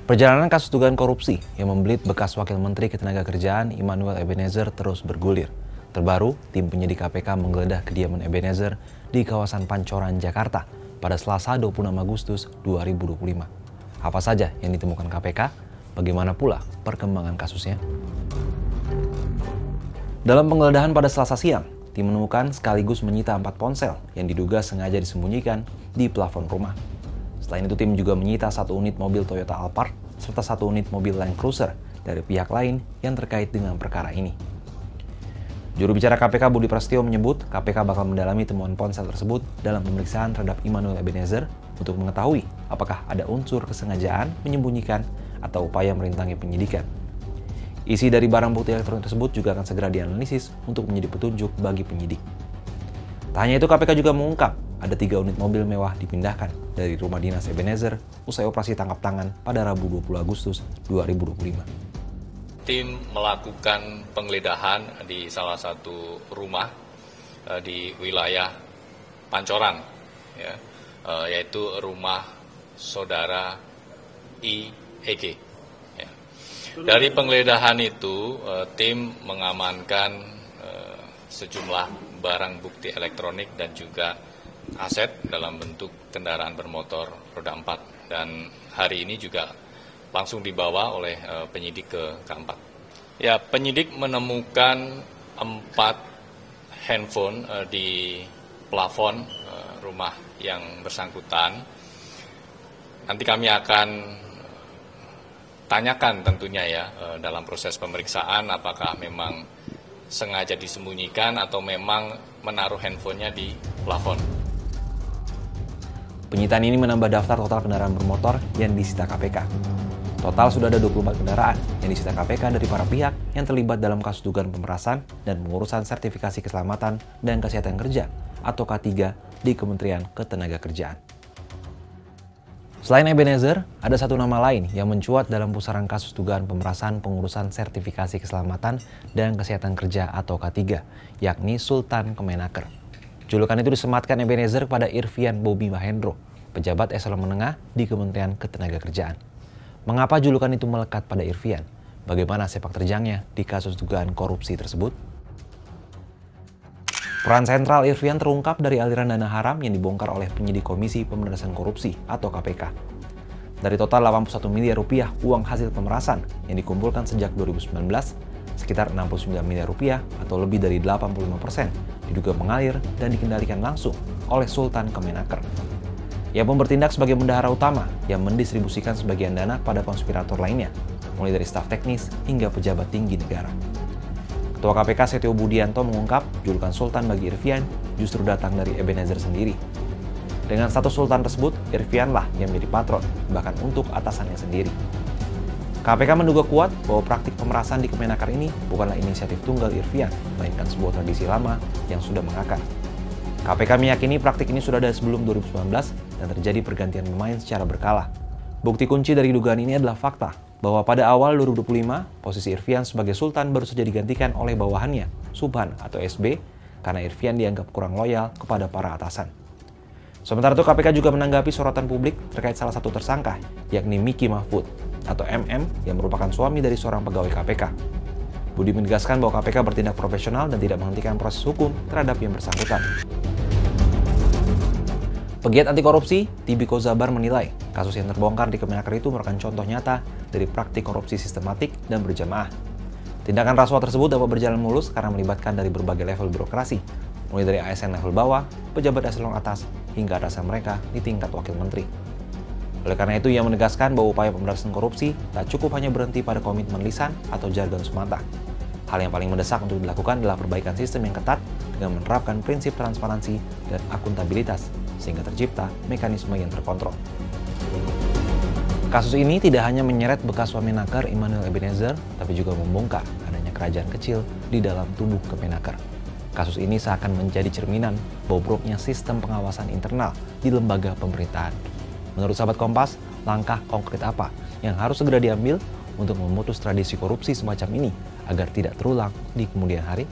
Perjalanan kasus dugaan korupsi yang membelit bekas Wakil Menteri Ketenagakerjaan Immanuel Ebenezer terus bergulir. Terbaru, tim penyidik KPK menggeledah kediaman Ebenezer di kawasan Pancoran, Jakarta pada Selasa 26 Agustus 2025. Apa saja yang ditemukan KPK? Bagaimana pula perkembangan kasusnya? Dalam penggeledahan pada Selasa siang, tim menemukan sekaligus menyita 4 ponsel yang diduga sengaja disembunyikan di plafon rumah. Selain itu, tim juga menyita 1 unit mobil Toyota Alphard serta 1 unit mobil Land Cruiser dari pihak lain yang terkait dengan perkara ini. Juru bicara KPK Budi Prasetyo menyebut KPK bakal mendalami temuan ponsel tersebut dalam pemeriksaan terhadap Immanuel Ebenezer untuk mengetahui apakah ada unsur kesengajaan menyembunyikan atau upaya merintangi penyidikan. Isi dari barang bukti elektronik tersebut juga akan segera dianalisis untuk menjadi petunjuk bagi penyidik. Tak hanya itu, KPK juga mengungkap ada 3 unit mobil mewah dipindahkan dari rumah dinas Ebenezer usai operasi tangkap tangan pada Rabu 20 Agustus 2025. Tim melakukan penggeledahan di salah satu rumah di wilayah Pancoran, yaitu rumah saudara IEG. Dari penggeledahan itu, tim mengamankan sejumlah barang bukti elektronik dan juga aset dalam bentuk kendaraan bermotor roda 4. Dan hari ini juga langsung dibawa oleh penyidik ke K4. Ya, penyidik menemukan 4 handphone di plafon rumah yang bersangkutan. Nanti kami akan tanyakan tentunya ya dalam proses pemeriksaan apakah memang sengaja disembunyikan atau memang menaruh handphonenya di plafon. Penyitaan ini menambah daftar total kendaraan bermotor yang disita KPK. Total sudah ada 24 kendaraan yang disita KPK dari para pihak yang terlibat dalam kasus dugaan pemerasan dan pengurusan sertifikasi keselamatan dan kesehatan kerja atau K3 di Kementerian Ketenagakerjaan. Selain Ebenezer, ada 1 nama lain yang mencuat dalam pusaran kasus dugaan pemerasan pengurusan sertifikasi keselamatan dan kesehatan kerja atau K3, yakni Sultan Kemenaker. Julukan itu disematkan Ebenezer pada Irvian Bobi Mahendro, pejabat eselon menengah di Kementerian Ketenagakerjaan. Mengapa julukan itu melekat pada Irvian? Bagaimana sepak terjangnya di kasus dugaan korupsi tersebut? Peran sentral Irvian terungkap dari aliran dana haram yang dibongkar oleh penyidik Komisi Pemberantasan Korupsi atau KPK. Dari total 81 miliar rupiah uang hasil pemerasan yang dikumpulkan sejak 2019, sekitar 69 miliar rupiah atau lebih dari 85% diduga mengalir dan dikendalikan langsung oleh Sultan Kemenaker. Ia pun bertindak sebagai bendahara utama yang mendistribusikan sebagian dana pada konspirator lainnya, mulai dari staf teknis hingga pejabat tinggi negara. Ketua KPK Setio Budianto mengungkap julukan Sultan bagi Irvian justru datang dari Ebenezer sendiri. Dengan status Sultan tersebut, Irvianlah yang menjadi patron, bahkan untuk atasannya sendiri. KPK menduga kuat bahwa praktik pemerasan di Kemenaker ini bukanlah inisiatif tunggal Irvian, melainkan sebuah tradisi lama yang sudah mengakar. KPK meyakini praktik ini sudah ada sebelum 2019 dan terjadi pergantian pemain secara berkala. Bukti kunci dari dugaan ini adalah fakta bahwa pada awal 2025, posisi Irvian sebagai Sultan baru saja digantikan oleh bawahannya, Subhan atau SB, karena Irvian dianggap kurang loyal kepada para atasan. Sementara itu, KPK juga menanggapi sorotan publik terkait salah satu tersangka, yakni Miki Mahfud atau MM yang merupakan suami dari seorang pegawai KPK. Budi menegaskan bahwa KPK bertindak profesional dan tidak menghentikan proses hukum terhadap yang bersangkutan. Pegiat anti korupsi, Tibiko Zabar menilai kasus yang terbongkar di Kemenaker itu merupakan contoh nyata dari praktik korupsi sistematik dan berjamaah. Tindakan rasuah tersebut dapat berjalan mulus karena melibatkan dari berbagai level birokrasi, mulai dari ASN level bawah, pejabat eselon atas, hingga atasan mereka di tingkat wakil menteri. Oleh karena itu, ia menegaskan bahwa upaya pemberantasan korupsi tak cukup hanya berhenti pada komitmen lisan atau jargon semata. Hal yang paling mendesak untuk dilakukan adalah perbaikan sistem yang ketat dengan menerapkan prinsip transparansi dan akuntabilitas, sehingga tercipta mekanisme yang terkontrol. Kasus ini tidak hanya menyeret bekas Wamenaker Immanuel Ebenezer, tapi juga membongkar adanya kerajaan kecil di dalam tubuh Kemenaker. Kasus ini seakan menjadi cerminan bobroknya sistem pengawasan internal di lembaga pemerintahan. Menurut sahabat Kompas, langkah konkret apa yang harus segera diambil untuk memutus tradisi korupsi semacam ini agar tidak terulang di kemudian hari?